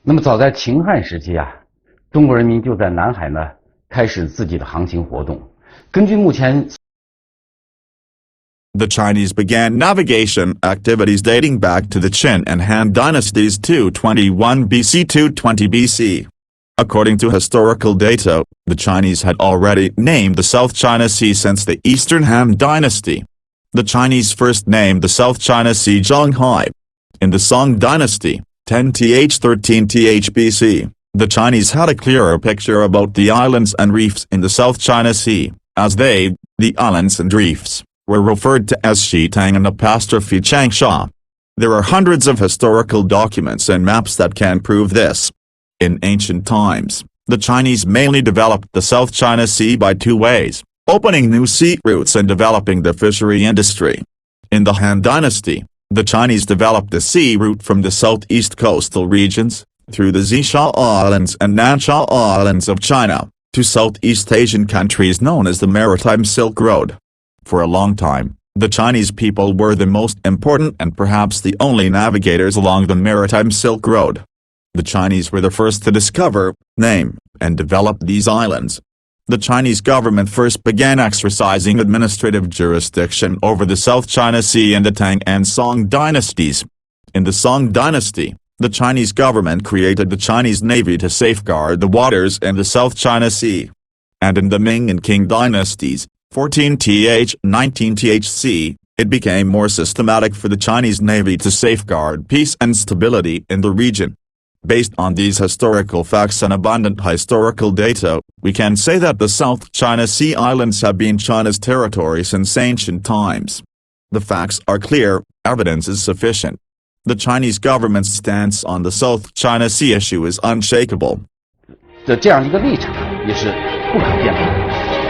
那么早在秦汉时期啊，中国人民就在南海呢开始自己的航行活动。根据目前 The Chinese began navigation activities dating back to the Qin and Han dynasties 221 BC to 20 BC. According to historical data, the Chinese had already named the South China Sea since the Eastern Han dynasty. The Chinese first named the South China Sea Zhonghai. In the Song dynasty, 10th-13th BC, the Chinese had a clearer picture about the islands and reefs in the South China Sea, as they, the islands and reefs, were referred to as Xitang and apostrophe Changsha. There are hundreds of historical documents and maps that can prove this. In ancient times, the Chinese mainly developed the South China Sea by two ways, opening new sea routes and developing the fishery industry. In the Han Dynasty, the Chinese developed the sea route from the southeast coastal regions, through the Xisha Islands and Nansha Islands of China, to Southeast Asian countries known as the Maritime Silk Road. For a long time, the Chinese people were the most important and perhaps the only navigators along the Maritime Silk Road. The Chinese were the first to discover, name, and develop these islands. The Chinese government first began exercising administrative jurisdiction over the South China Sea in the Tang and Song dynasties. In the Song dynasty, the Chinese government created the Chinese Navy to safeguard the waters in the South China Sea. And in the Ming and Qing dynasties, 14th-19th, it became more systematic for the Chinese Navy to safeguard peace and stability in the region. Based on these historical facts and abundant historical data, we can say that the South China Sea islands have been China's territory since ancient times. The facts are clear, evidence is sufficient. The Chinese government's stance on the South China Sea issue is unshakable. 的这样一个立场也是不可辩驳的。